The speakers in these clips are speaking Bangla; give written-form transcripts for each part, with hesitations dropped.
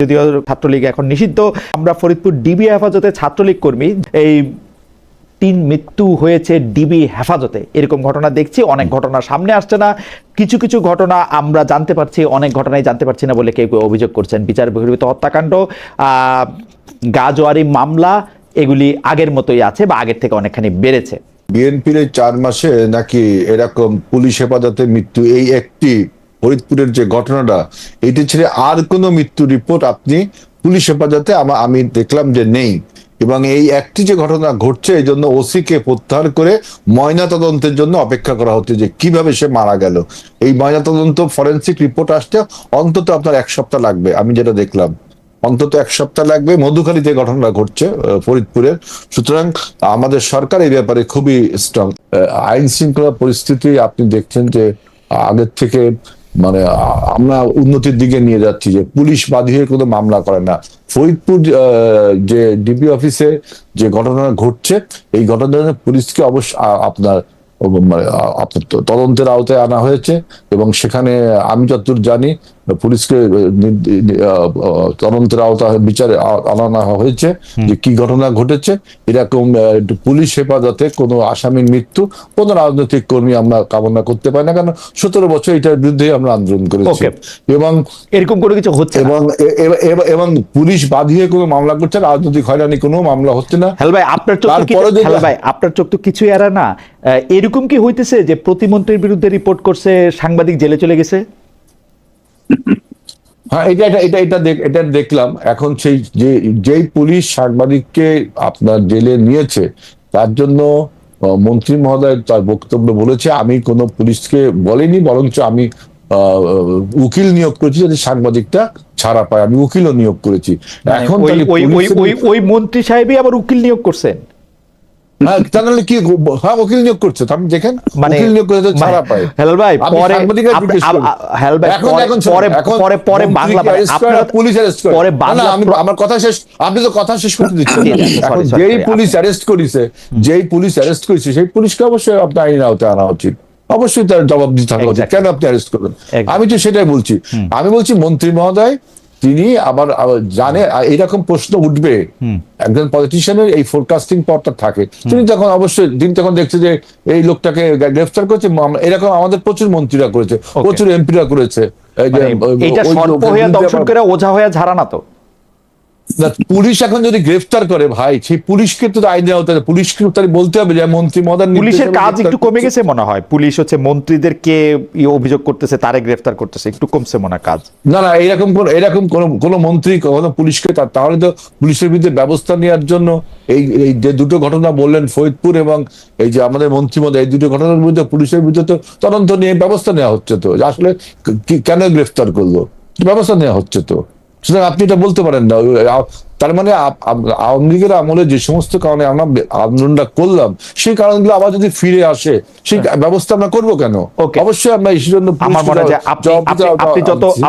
যদিও ছাত্রলীগ এখন নিষিদ্ধ। আমরা ফরিদপুর ডিবি হেফাজতে ছাত্রলীগ কর্মী এই 3 মৃত্যু হয়েছে ডিবি হেফাজতে, এরকম ঘটনা দেখছি। অনেক ঘটনা সামনে আসছে না, কিছু কিছু ঘটনা আমরা জানতে পারছি, অনেক ঘটনাই জানতে পারছি না বলে কেউ কেউ অভিযোগ করছেন। বিচার বহির্ভূত হত্যাকাণ্ড, গাজোয়ারি মামলা, এগুলি আগের মতোই আছে বা আগের থেকে অনেকখানি বেড়েছে। বিএনপির 4 মাসে নাকি এরকম পুলিশ হেফাজতে মৃত্যু, এই একটি ফরিদপুরের যে ঘটনাটা, এটি ছেড়ে আর কোনো মৃত্যু রিপোর্ট আপনি পুলিশ হেফাজতে আমি দেখলাম যে নেই। এবং এই একটি যে ঘটনা ঘটছে, এই জন্য ওসি কে প্রত্যাহার করে ময়না তদন্তের জন্য অপেক্ষা করা হচ্ছে যে কিভাবে সে মারা গেল। এই ময়না তদন্ত ফরেন্সিক রিপোর্ট আসতে অন্তত আপনার 1 সপ্তাহ লাগবে, আমি যেটা দেখলাম অন্তত 1 সপ্তাহ লাগবে। মধুখালীতে ঘটনা ঘটছে ফরিদপুরের। সুতরাং আমাদের সরকার এই ব্যাপারে খুবই স্ট্রং। আইন শৃঙ্খলা পরিস্থিতি আপনি দেখছেন যে আগের থেকে মানে আমরা উন্নতির দিকে নিয়ে যাচ্ছি, যে পুলিশ বাদী কোনো মামলা করে না। ফরিদপুর যে ডিবি অফিসে যে ঘটনা ঘটছে, এই ঘটনায় পুলিশকে অবশ্য আপনার তদন্তের আওতায় আনা হয়েছে এবং সেখানে আমি যতদূর জানি পুলিশকে তদন্তের আওতায় বিচারে আনা হয়েছে যে কি ঘটনা ঘটেছে। এরকম পুলিশ হেফাজতে কোনো আসামির মৃত্যু কোনো রাজনৈতিক কর্মী আমরা কামনা করতে পারি না, কারণ 17 বছর এটার বিরুদ্ধে আমরা আন্দোলন করেছি এবং এরকম কোনো কিছু হচ্ছে এবং পুলিশ বাঁধিয়ে কোনো মামলা করছে, রাজনৈতিক হয়রানি কোনো মামলা হচ্ছে না। হেল ভাই, আপনার চোখ তো কিছু এরা না। এরকম কি হইতেছে যে প্রতিমন্ত্রীর বিরুদ্ধে রিপোর্ট করছে, সাংবাদিক জেলে চলে গেছে? হ্যাঁ, এটা দেখলাম। এখন সেই যেই পুলিশ সাংবাদিককে আপনার জেলে নিয়েছে, তার জন্য মন্ত্রী মহোদয় তার বক্তব্য বলেছে, আমি কোনো পুলিশকে বলিনি, বরঞ্চ আমি উকিল নিয়োগ করেছি যাতে সাংবাদিকটা ছাড়া পায়। আমি উকিলও নিয়োগ করেছি। এখন ওই মন্ত্রী সাহেবই আবার উকিল নিয়োগ করছেন? তাহলে কি? হ্যাঁ, উকিল নিয়োগ করছে, আপনি দেখেন উকিল নিয়োগ করে ছাড়া পায়। হেলাল ভাই, পরে পুলিশ অ্যারেস্ট করে, আমার কথা শেষ, আপনি তো কথা শেষ করতে দিচ্ছেন। এখন যেই পুলিশ অ্যারেস্ট করেছে, সেই পুলিশকে অবশ্যই আপনার আইন আওতায় আনা উচিত, অবশ্যই তার জবাব দিতে থাকা উচিত। কেন আপনি অ্যারেস্ট করবেন? আমি তো সেটাই বলছি। আমি বলছি মন্ত্রী মহোদয় তিনি আবার জানে এরকম প্রশ্ন উঠবে, একজন পলিটিশিয়ানের এই ফোরকাস্টিং পাওয়ারটা থাকে। তিনি তখন অবশ্যই তখন দেখছে যে এই লোকটাকে গ্রেফতার করেছে, এরকম আমাদের প্রচুর মন্ত্রীরা করেছে, প্রচুর এমপিরা করেছে। ওঝা হয়ে ঝাড়া না তো পুলিশ এখন যদি গ্রেফতার করে, ভাই সেই পুলিশকে তো আইনে আওতায়, পুলিশকে বলতে হবে যে মন্ত্রী মহোদয়। পুলিশের কাজ একটু কমে গেছে মনে হয়, পুলিশ হচ্ছে মন্ত্রীদেরকে অভিযোগ করতেছে, তারে গ্রেফতার করতেছে, একটু কমছে মনে হয় কাজ। না, এরকম কোন মন্ত্রী কখনো পুলিশকে, তাহলে তো পুলিশের বিরুদ্ধে ব্যবস্থা নেওয়ার জন্য এই যে দুটো ঘটনা বললেন ফরিদপুর এবং এই যে আমাদের মন্ত্রী মহোদয়, এই দুটো ঘটনার বিরুদ্ধে পুলিশের বিরুদ্ধে তো তদন্ত নিয়ে ব্যবস্থা নেওয়া হচ্ছে। তো আসলে কেন গ্রেফতার করলো, ব্যবস্থা নেওয়া হচ্ছে। তো সুতরাং আপনি এটা বলতে পারেন না। তার মানে আওয়ামী লীগের আমলে যে সমস্ত কারণে আমরা আন্দোলনটা করলাম, সেই কারণগুলো আবার যদি ফিরে আসে, সেই ব্যবস্থা আমরা করবো কেন? অবশ্যই আমরা এই জন্য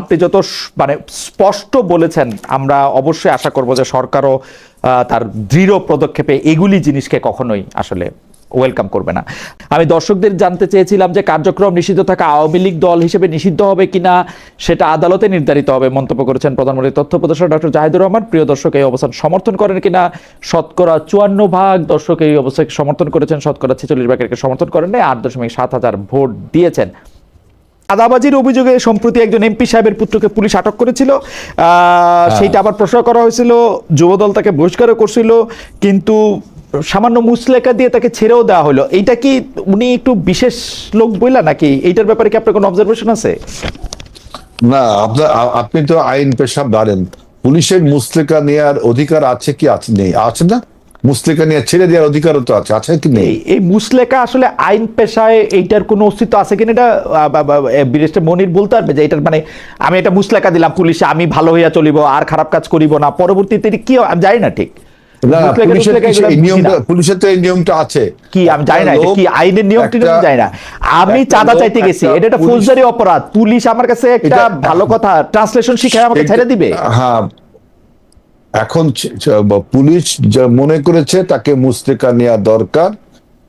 আপনি যত মানে স্পষ্ট বলেছেন, আমরা অবশ্যই আশা করবো যে সরকারও তার দৃঢ় পদক্ষেপে এগুলি জিনিসকে কখনোই আসলে ওয়েলকাম করবে না। আমি দর্শকদের জানতে চেয়েছিলাম যে কার্যক্রম নিষিদ্ধ থাকা আওয়ামী লীগ দল হিসেবে নিষিদ্ধ হবে কিনা সেটা আদালতে নির্ধারিত হবে মন্তব্য করেছেন প্রধানমন্ত্রীর তথ্য উপদেষ্টা ডক্টর জাহিদুর রহমান। প্রিয় দর্শক, এই অবস্থান সমর্থন করেন কিনা? 54% দর্শক এই অবস্থাকে সমর্থন করেছেন, 46% সমর্থন করেন নাই, 8.7 ভোট দিয়েছেন। চাঁদাবাজির অভিযোগে সম্প্রতি একজন এমপি সাহেবের পুত্রকে পুলিশ আটক করেছিল, সেইটা আবার প্রশ্ন করা হয়েছিল, যুবদল তাকে বহিষ্কারও করছিল, কিন্তু সামান্য মুসলেকা দিয়ে তাকে ছেড়েও দেওয়া হলো। এইটা কি উনি একটু বিশেষ লোক বইলা নাকি? এইটার ব্যাপারে কি আপনার কোনো অবজারভেশন আছে? না, আপনি তো আইন পেশা জানেন, পুলিশের মুসলেকা নেওয়ার অধিকার আছে কি নেই? আছে না? মুসলেকা নিয়ে ছেড়ে দেওয়ার অধিকারও তো আছে কি নেই? এই মুসলেকা আসলে আইন পেশায় এইটার কোনো অস্তিত্ব আছে কিনা, এটা ব্যারিস্টার মনির বলতে পারবে যে এটার মানে আমি এটা মুসলেকা দিলাম পুলিশে, আমি ভালো হইয়া চলিব আর খারাপ কাজ করিব না, পরবর্তীতে কি আমি জানি না ঠিক। পুলিশের তো এই নিয়মটা আছে কি আমি জানি না, কি আইনের নিয়মটি জানি না। আমি চাঁদা চাইতে গেছি, এটা একটা ফৌজদারি অপরাধ, পুলিশ আমার কাছে একটা ভালো কথা ট্রান্সলেশন শিখায় আমাকে ছেড়ে দিবে? হ্যাঁ, এখন পুলিশ যা মনে করেছে তাকে মুসলেকা নেওয়া দরকার,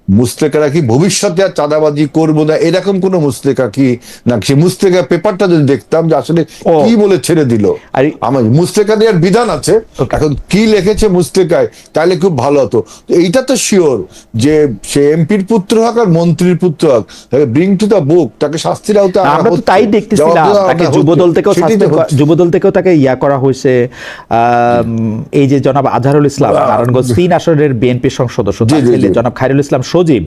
মুস্তেকারা কি ভবিষ্যতে আর চাঁদাবাজি করবো না এরকম কোন মুস্তেকা কি, না সে মুস্তেকা পেপারটা যদি দেখতাম যে আসলে কি বলে ছেড়ে দিল। আমার মুস্তেকা দেওয়ার বিধান আছে, এখন কি লিখেছে মুস্তেকায় তাহলে খুব ভালো হতো। এইটা তো শিওর যে সে এমপির পুত্র হোক আর মন্ত্রীর পুত্র হোক, ব্রিং টু দ্য বুক, তাকে শাস্তির আওতায় আমরা তো তাই দেখতেছিলাম। তাকে যুবদল থেকেও তাকে ইয়া করা হয়েছে। এই যে জনাব আজহারুল ইসলাম নারায়ণগঞ্জ 3 আসনের বিএনপি সংসদ সদস্য জনাব খায়রুল ইসলাম সজীব,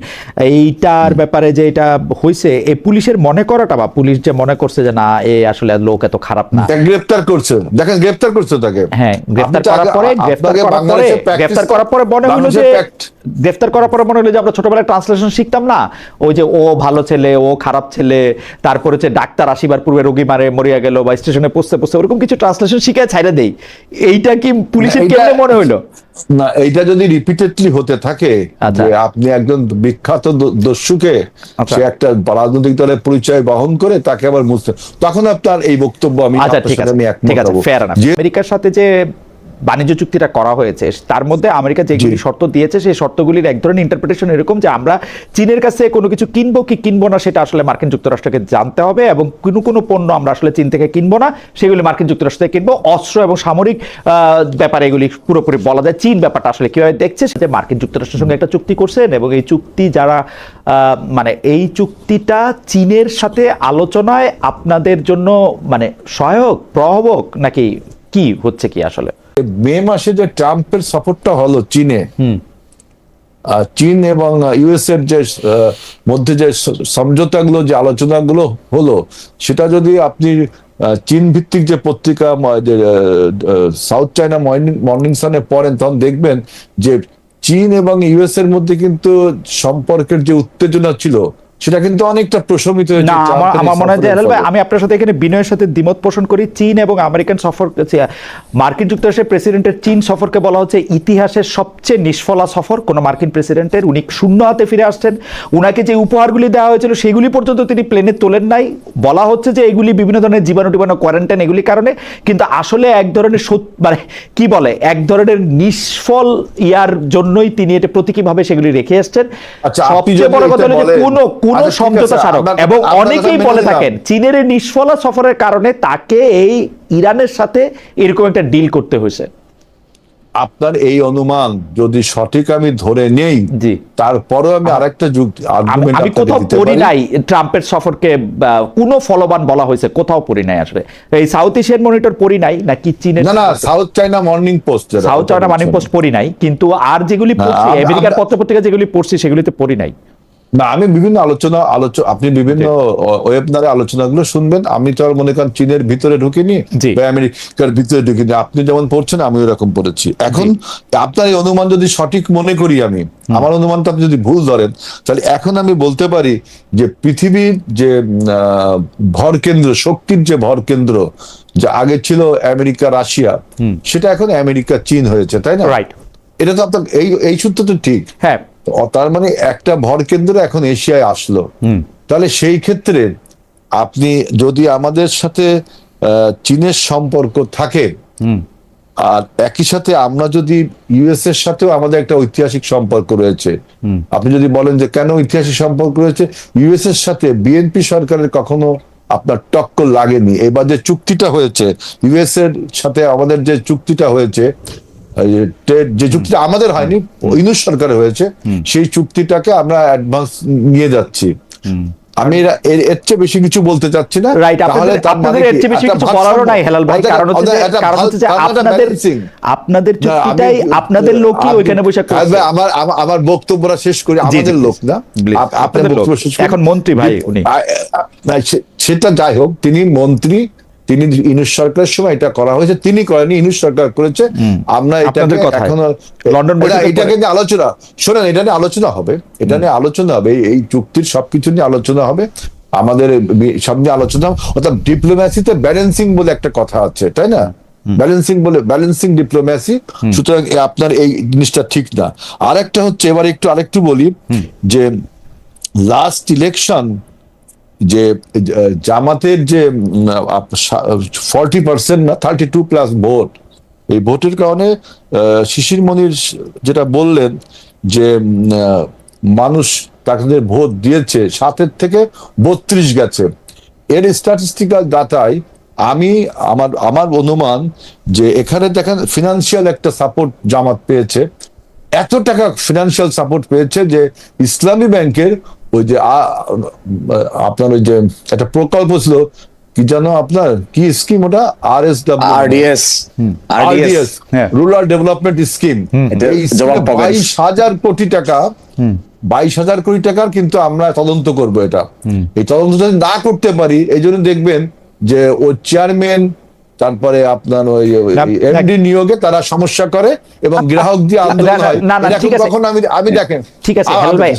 এইটার ব্যাপারে যে এটা হয়েছে, এই পুলিশের মনে করাটা বা পুলিশ যে মনে করছে যে না এ আসলে লোক এত খারাপ না, গ্রেফতার করছে, দেখেন গ্রেফতার করছে তাকে। হ্যাঁ, গ্রেফতার করার পরে মনে হলো যে আমরা ছোটবেলায় ট্রান্সলেশন শিখতাম না, ওই যে ও ভালো ছেলে ও খারাপ ছেলে, তারপরে হচ্ছে ডাক্তার আসিবার পূর্বে রোগী মরিয়া গেল, বা স্টেশনে পৌঁছতে ওরকম কিছু ট্রান্সলেশন শিখে ছাইড়া দেই। এইটা কি পুলিশের কেমনে মনে হইলো? না, এইটা যদি রিপিটেডলি হতে থাকে যে আপনি একজন বিখ্যাত দস্যুকে সে একটা রাজনৈতিক দলের পরিচয় বহন করে তাকে আবার মুছতে, তখন আপনার এই বক্তব্য আমি আমেরিকার সাথে যে বাণিজ্য চুক্তিটা করা হয়েছে তার মধ্যে আমেরিকা যেগুলি শর্ত দিয়েছে সেই শর্তগুলির এক ধরনের ইন্টারপ্রিটেশন এরকম যে আমরা চীনের কাছে কোনো কিছু কিনবো কি কিনবো না সেটা আসলে মার্কিন যুক্তরাষ্ট্রকে জানতে হবে, এবং কোনো পণ্য আমরা আসলে চীন থেকে কিনবো না, সেগুলি মার্কিন যুক্তরাষ্ট্র থেকে কিনবো। অস্ত্র এবং সামরিক ব্যাপারে এগুলি পুরোপুরি বলা যায়। চীন ব্যাপারটা আসলে কিভাবে দেখছে সেটা মার্কিন যুক্তরাষ্ট্রের সঙ্গে একটা চুক্তি করছেন, এবং এই চুক্তি যারা মানে এই চুক্তিটা চীনের সাথে আলোচনায় আপনাদের জন্য মানে সহায়ক প্রভাবক নাকি কি হচ্ছে কি আসলে? মে মাসে যে ট্রাম্পের সফরটা হলো চীনে, চীন এবং ইউএস এর যে মধ্যে যে সমঝোতাগুলো যে আলোচনাগুলো হলো, সেটা যদি আপনি চীন ভিত্তিক যে পত্রিকা সাউথ চায়না মর্নিং সানে পড়েন তখন দেখবেন যে চীন এবং ইউএস এর মধ্যে কিন্তু সম্পর্কের যে উত্তেজনা ছিল সেটা কিন্তু অনেকটা প্রশমিত হয়েছে। না, আমার মনে হয় যে হেলাল ভাই, আমি আপনার সাথে এখানে বিনয়ের সাথে দ্বিমত পোষণ করি। চীন এবং আমেরিকান সফর, মার্কিন যুক্তরাষ্ট্রের প্রেসিডেন্টের চীন সফরকে বলা হচ্ছে ইতিহাসের সবচেয়ে নিষ্ফলা সফর কোন মার্কিন প্রেসিডেন্টের। উনি শূন্য হাতে ফিরে আসছেন, উনাকে যে উপহারগুলি দেওয়া হয়েছিল সেগুলি পর্যন্ত তিনি প্লেনে তোলেন নাই। বলা হচ্ছে যে এগুলি বিভিন্ন ধরনের জীবাণু কোয়ারেন্টাইন এগুলি কারণে, কিন্তু আসলে এক ধরনের মানে কি বলে এক ধরনের নিষ্ফল ইয়ার জন্যই তিনি এটা প্রতীকীভাবে সেগুলি রেখে এসছেন। সবচেয়ে বড় কথা হলো যে কোন সমঝোতা স্মারক, এবং অনেকেই বলে থাকেন চীনের এই নিষ্ফলা সফরের কারণে তাকে এই ইরানের সাথে এরকম একটা ডিল করতে হয়েছে। আপনার এই অনুমান যদি সঠিক আমি ধরে নেই, তারপরও আমি আরেকটা যুক্তি আমি কোথাও পড়ি নাই ট্রাম্পের সফরকে কোনো ফলবান বলা হয়েছে, কোথাও পড়ি নাই আসলে। এই সাউথ এশিয়ান মনিটর পড়ি নাই নাকি চীনের, না সাউথ চায়না মর্নিং পোস্ট পড়ি নাই, কিন্তু আর যেগুলি পড়ছি আমেরিকার পত্রপত্রিকা যেগুলি পড়ছি সেগুলিতে পড়ি নাই। না, আমি বিভিন্ন আপনি বিভিন্ন ওয়েবনারে আলোচনাগুলো শুনবেন। আমি তো আর মনে করেন চীনের ভিতরে ঢুকিনি বা আমেরিকার ভিতরে ঢুকিনি, আপনি যেমন পড়ছেন আমি ওরকম পড়েছি। এখন আপনার এই অনুমান যদি সঠিক মনে করি আমি, আমার অনুমানটা আপনি যদি ভুল ধরেন, তাহলে এখন আমি বলতে পারি যে পৃথিবীর যে ভর কেন্দ্র, শক্তির যে ভর কেন্দ্র যা আগে ছিল আমেরিকা রাশিয়া, সেটা এখন আমেরিকা চীন হয়েছে, তাই না? রাইট। এটা তো আপনার এই সূত্র তো ঠিক। হ্যাঁ, তার মানে একটা ভর কেন্দ্র এখন এশিয়ায় আসলো। তাহলে সেই ক্ষেত্রে আপনি যদি আমাদের সাথে চীনের সম্পর্ক থাকে, আর একই সাথে আমরা যদি ইউএস এর সাথেও আমাদের একটা ঐতিহাসিক সম্পর্ক রয়েছে, আপনি যদি বলেন যে কেন ঐতিহাসিক সম্পর্ক রয়েছে, ইউএস এর সাথে বিএনপি সরকারের কখনো আপনার টক্কর লাগেনি। এবার যে চুক্তিটা হয়েছে ইউএস এর সাথে আমাদের, যে চুক্তিটা হয়েছে, যে চুক্তিটা আমাদের হয়নি, ইউনূস সরকারের হয়েছে, সেই চুক্তিটাকে আমরা অ্যাডভান্স নিয়ে যাচ্ছি। আমি এর চেয়ে বেশি কিছু বলতে চাচ্ছি না। আপনাদের এর চেয়ে বেশি কিছু বলারও নাই হেলাল ভাই, কারণ হচ্ছে যে আপনাদের চুক্তিটাই আপনাদের লোকই ওইখানে বসে করছে। আমার বক্তব্যটা শেষ করি। আমাদের লোক না, আপনাদের বক্তব্য শেষ করি। এখন মন্ত্রী ভাই উনি, সেটা যাই হোক, তিনি মন্ত্রী, তিনি ইউনূস সরকারের সময় এটা করা হয়েছে, তিনি করেনি, ইউনূস সরকার করেছে। আমরা এটাকে এখন এটাকে নিয়ে আলোচনা, শোনেন, এটা নিয়ে আলোচনা হবে, এটা নিয়ে আলোচনা হবে, এই চুক্তির সবকিছু নিয়ে আলোচনা হবে, আমাদের সব নিয়ে আলোচনা। অর্থাৎ ডিপ্লোম্যাসিতে ব্যালেন্সিং বলে একটা কথা আছে, তাই না? Balancing diplomacy. সুতরাং আপনার এই জিনিসটা ঠিক না। আরেকটা হচ্ছে, এবার আরেকটু বলি যে লাস্ট ইলেকশন যে জামাতের যে 40% না 32+ ভোট, এই ভোটের কারণে শিশির মনির যেটা বললেন যে মানুষ তাদের ভোট দিয়েছে 7 থেকে 32 গেছে। এর স্ট্যাটিস্টিক্যাল ডাটায় আমি আমার অনুমান যে এখানে দেখেন ফিনান্সিয়াল একটা সাপোর্ট জামাত পেয়েছে, এত টাকা ফিনান্সিয়াল সাপোর্ট পেয়েছে যে ইসলামী ব্যাংকের ওই যে আপনার ওই যে একটা প্রকল্প ছিল কি জানো আপনার কি স্কিম ওটা আরডিএস রুরাল ডেভেলপমেন্ট স্কিম, 22,000 কোটি টাকা 22,000 কোটি টাকার কিন্তু আমরা তদন্ত করব। এটা এই তদন্ত যদি না করতে পারি এই জন্য দেখবেন যে ও চেয়ারম্যান তারপরে আপনার ওই এমডি নিয়োগে তারা সমস্যা করে এবং গ্রাহক দিয়ে আন্দোলন হয়। তখন আমি দেখেন ঠিক আছে হেলাল ভাই,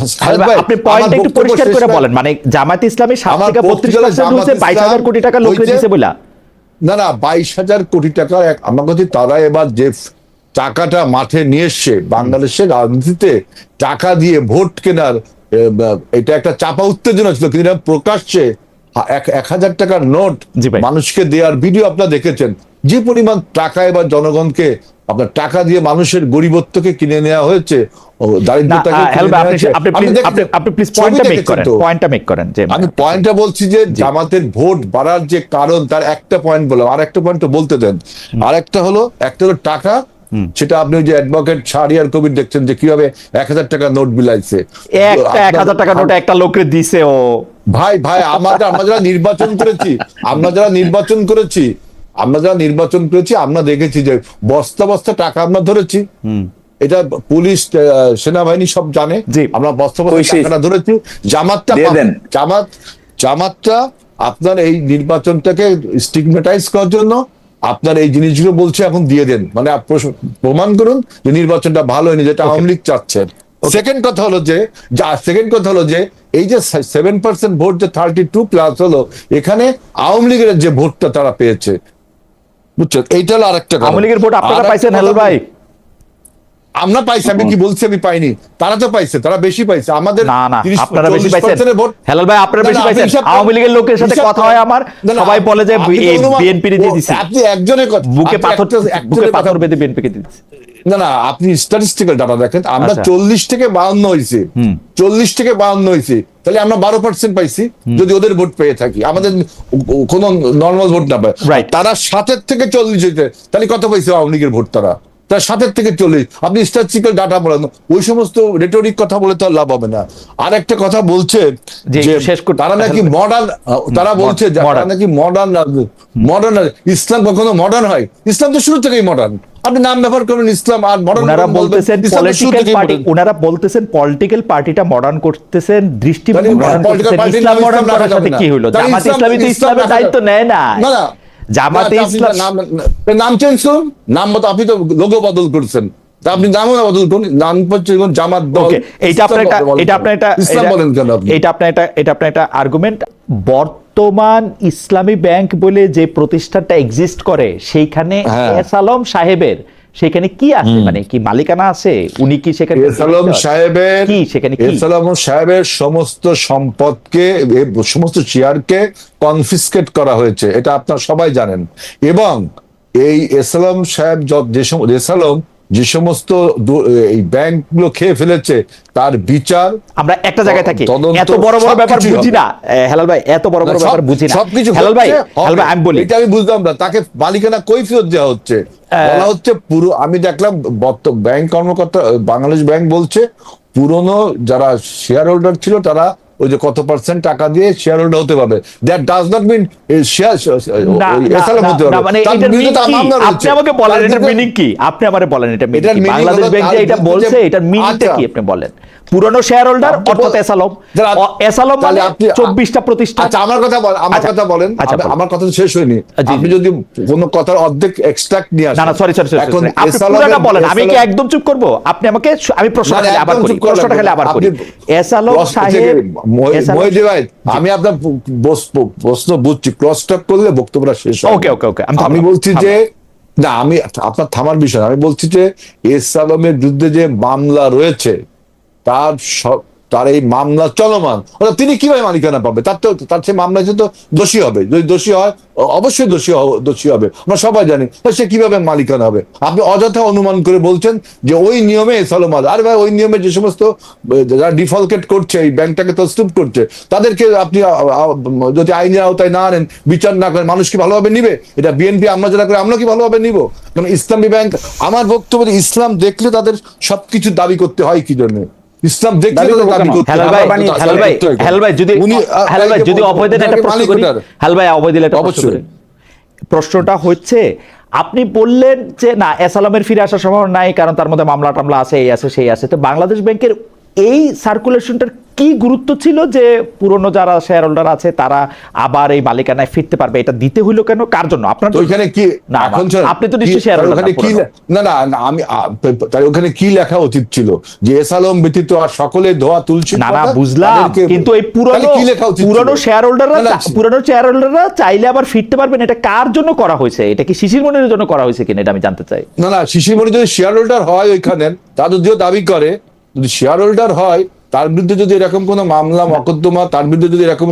আপনি পয়েন্টটা একটু পরিষ্কার করে বলেন, মানে জামাত ইসলামী 7 থেকে 32% হচ্ছে 22,000 কোটি টাকা লোকে দিয়েছে বলা না 22,000 কোটি টাকা আমার কাছে তারা এবার যে টাকাটা মাঠে নিয়ে এসছে বাংলাদেশের রাজনীতিতে টাকা দিয়ে ভোট কেনার, এটা একটা চাপা উত্তেজনা ছিল কিন্তু প্রকাশ্যে 1,000 টাকার নোট মানুষকে দেওয়ার ভিডিও আপনারা দেখেছেন। যে পরিমাণ টাকা এবার জনগণকে আপনার টাকা দিয়ে মানুষের গরিবত্বকে কিনে নেওয়া হয়েছে, আমি পয়েন্টটা বলছি যে জামাতের ভোট বাড়ার যে কারণ তার একটা পয়েন্ট বললাম, আর একটা পয়েন্ট বলতে দেন। আর একটা হলো টাকা, সেটা আপনি যে অ্যাডভোকেট শাহরিয়ার কবির দেখছেন যে কিভাবে 1,000 টাকা নোট বিলাইছে, 1,000 টাকা নোট একটা লোককে দিছে ও ভাই আমরা যারা নির্বাচন করেছি আমরা যারা নির্বাচন করেছি আমরা দেখেছি যে বস্তা বস্তা টাকা আমরা ধরেছি, এটা পুলিশ সেনাবাহিনী সব জানে, আমরা বস্তা বস্তা টাকা ধরেছি। জামাতটা আপনার এই নির্বাচনটাকে স্টিগমেটাইজ করার জন্য আপনার এই জিনিসগুলো বলছে এখন দিয়ে দেন, মানে প্রমাণ করুন যে নির্বাচনটা ভালো হয়নি, যেটা আওয়ামী লীগ চাচ্ছে। সেকেন্ড কথা হলো যে এই যে 7% ভোট যে 32 প্লাস হলো, এখানে আওয়ামী লীগের যে ভোটটা তারা পেয়েছে, বুঝছেন, এইটা হলো আরেকটা। আওয়ামী লীগের ভোট আপনারা পাইছেন হেলাল ভাই? আমরা পাইছি, আমি কি বলছি আমি পাইনি, তারা তো পাইছে, তারা বেশি পাইছে আমাদের। আপনারা বেশি পাইছেন হেলাল ভাই, আপনারা বেশি পাইছেন। আওয়ামী লীগের লোকের সাথে কথা হয় আমার, সবাই বলে যে বিএনপি দিয়ে দিছে, আপনি একজনের কথা বুকে পাথর বেঁধে বিএনপি কে দিচ্ছে। না আপনি স্ট্যাটিস্টিক্যাল ডাটা দেখেন, আমরা 40 থেকে 52 হয়েছে, 40 থেকে 52 হয়েছে, তাহলে আমরা 12% পাইছি যদি ওদের ভোট পেয়ে থাকি, আমাদের কোন নর্মাল ভোট না পায়। তারা 7 থেকে 40 হয়েছে, তাহলে কত পাইছে আওয়ামী লীগের ভোট? তারা 7 থেকে 40। আপনি স্ট্যাটিস্টিক্যাল ডাটা বলেন, ওই সমস্ত রেটরিক কথা বলে তো লাভ হবে না। আর একটা কথা বলছে যে তারা নাকি মডার্ন, তারা বলছে তারা নাকি মডার্ন। ইসলাম কখনো মডার্ন হয়? ইসলাম তো শুরু থেকেই মডার্ন। আপনি নাম ব্যবহার করবেন ইসলাম আর মডার্ন, ওনারা বলতেছেন পলিটিক্যাল পার্টিটা মডার্ন করতেছেন, দৃষ্টিভঙ্গি মডার্ন করতেছেন। ইসলাম মডার্ন করার সাথে কি হলো? জামাত ইসলামী তো ইসলামের দায়িত্ব নেয় না। জামাতে ইসলাম নাম চেঞ্জ করুন, নাম মতো আপনি তো লোগো বদল করছেন, আপনি নামও বদল করুন, নাম জামাত দল। এটা আপনার একটা আর্গুমেন্ট। বর্তমান ইসলামী ব্যাংক বলে যে প্রতিষ্ঠানটা এক্সিস্ট করে, সেইখানে এস আলম সাহেবের সেখানে কি আছে, মানে কি মালিকানা আছে? উনি কি সেখানে এস আলম সাহেবের সমস্ত সম্পদকে, সমস্ত শেয়ারকে কনফিসকেট করা হয়েছে, এটা আপনারা সবাই জানেন। এবং এই এস আলম সাহেব যে সমস্ত এই ব্যাংকগুলো খেয়ে ফেলেছে তার বিচার আমরা একটা জায়গায় থাকি, এত বড় বড় ব্যাপার বুঝি না হেলাল ভাই, এত বড় বড় ব্যাপার বুঝি না সবকিছু। হেলাল ভাই আমি বলি, এটা আমি বুঝলাম না, তাকে মালিকানা কৈফিয়ত দেওয়া হচ্ছে, বলা হচ্ছে পুরো। আমি দেখলাম ব্যাংক কর্মকর্তা বাংলাদেশ ব্যাংক বলছে পুরনো যারা শেয়ার হোল্ডার ছিল তারা ওই যে কত পার্সেন্ট টাকা দিয়ে শেয়ার হোল্ডার হতে পারবে। That does not mean share মানে আপনি আমাকে বলেন এটার মিনিং কি? আপনি আমারে বলেন এটা মিনিং কি? বাংলাদেশ ব্যাংক যে এটা বলছে এটার মিনিংটা কি আপনি বলেন? পুরনো শেয়ার হোল্ডার অর্থাৎ এস আলম মানে 24টা প্রতিষ্ঠান। আচ্ছা আমার কথা বলেন, আমার কথা শেষ হয়নি। আপনি যদি কোন কথার অর্ধেক এক্সট্রাক্ট নিয়ে আসেন, না সরি এখন আপনি পুরোটা বলেন, আমি কি একদম চুপ করব? আপনি আমাকে, আমি প্রশ্নটা খালি আবার করি। এস আলম সাহেব, আমি আপনার প্রশ্ন বুঝছি, ক্রস টক করলে বক্তব্যটা শেষ হয়। ওকে আমি বলছি যে না, আমি আপনার থামার বিষয়, আমি বলছি যে এস আলমের বিরুদ্ধে যে মামলা রয়েছে তার এই মামলা চলমান, তিনি কিভাবে মালিকানা পাবে? তার সে মামলায় তো দোষী হবে, যদি দোষী হয় অবশ্যই দোষী হবে, আমরা সবাই জানি, সে কিভাবে মালিকানা হবে? আপনি অযথা অনুমান করে বলছেন যে ওই নিয়মে এসালো মাল। আরে ভাই, ওই নিয়মে যে সমস্ত যারা ডিফল্টেট করছে, এই ব্যাংকটাকে তছরূপ করছে, তাদেরকে আপনি যদি আইনের আওতায় না আনেন, বিচার না করেন, মানুষ কি ভালোভাবে নিবে? এটা বিএনপি আমরা যারা করে, আমরা কি ভালোভাবে নিব? কারণ ইসলামী ব্যাংক, আমার বক্তব্য, ইসলাম দেখলে তাদের সবকিছু দাবি করতে হয় কি জন্য? ইসলাম দেখলে তাদের দাবি করতে হয়। যদি অবৈধ একটা প্রশ্ন করি, ভাই অবৈধ একটা প্রশ্ন করি। প্রশ্নটা হচ্ছে, আপনি বললেন যে না, এসালামের ফিরে আসার সম্ভাবনা নাই, কারণ তার মধ্যে মামলা টামলা আছে, এই আছে সেই আছে। তো বাংলাদেশ ব্যাংকের এই সার্কুলেশনটার কি গুরুত্ব ছিল যে পুরনো যারা শেয়ার হোল্ডার আছে তারা আবার এই মালিকানায় ফিরতে পারবে? এটা দিতে হইলো কেন, কার জন্য? আপনার ওইখানে কি না, আপনি তো নিশ্চয়ই শেয়ার হোল্ডার না। আমি তাই ওখানে কি লেখা উচিত ছিল যে এসালম ব্যতীত আর সকলে ধোয়া তুলছি? না বুঝলাম, কিন্তু এই পুরনো শেয়ার হোল্ডাররা চাইলে আবার ফিরতে পারবেন, এটা কার জন্য করা হয়েছে? এটা কি শিশির মনিরের জন্য করা হয়েছে কিনা, এটা আমি জানতে চাই। না, শিশির মনি যদি শেয়ার হোল্ডার হয়, ওইখানে তা যদিও দাবি করে, যদি শেয়ার হোল্ডার হয়, তার বিরুদ্ধে যদি এরকম কোন মামলা মকদ্দমা, তার বিরুদ্ধে যদি এরকম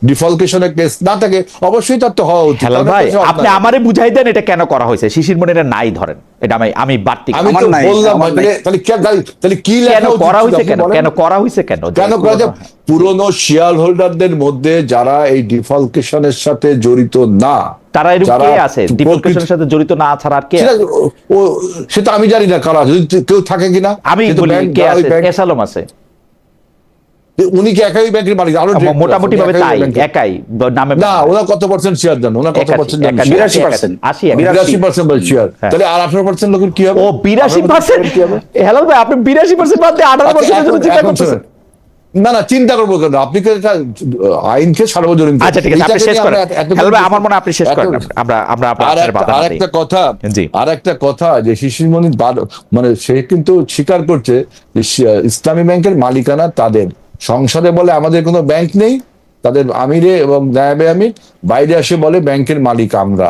ডিফলকেশনের কেস না থাকে, অবশ্যই তার তো হওয়া উচিত। ভাই, আপনি আমারে বুঝাই দেন এটা কেন করা হয়েছে। শিশির মনিরা নাই ধরেন, এটা আমি বাড়তি আমি তো বললাম, তাহলে কি কেন করা হয়েছে, কেন করা হয়েছে, কেন করা যায়? পুরনো শেয়ার হোল্ডারদের মধ্যে যারা এই ডিফলকেশনের সাথে জড়িত না, তারা এরকম কে আছে ডিফলকেশনের সাথে জড়িত না ছাড়া আর কে? সেটা আমি জানি না কারা, যদি কেউ থাকে কিনা। আমি বলি কে আছে, এসালম আছে। উনি কি একাই ব্যাংকের মালিক? আরো মোটামুটি ভাবে তাই, একাই নামে না। ওনার কত পার্সেন্ট শেয়ার দেন? ওনার কত পার্সেন্ট? 82% শেয়ার। তাহলে আর 18% লোকের কি হবে? ও 82%? হেলাল ভাই, আপনি 82% বাদ দিয়ে 18% জন্য চিন্তা করতেছেন? না, চিন্তা করবো কেন? আপনি আইনকে সার্বজনীন। আচ্ছা, ঠিক আছে, আপনি শেষ করেন। হেলাল ভাই, আমার মনে আপনি শেষ করেন। আমরা আর একটা কথা যে শিশির মনি মানে সে কিন্তু স্বীকার করছে যে ইসলামী ব্যাংকের মালিকানা তাদের। সংসদে বলে আমাদের কোনো ব্যাংক নেই, তাদের আমিরে এবং নায়েবে আমির বাইরে এসে বলে ব্যাংকের মালিক আমরা।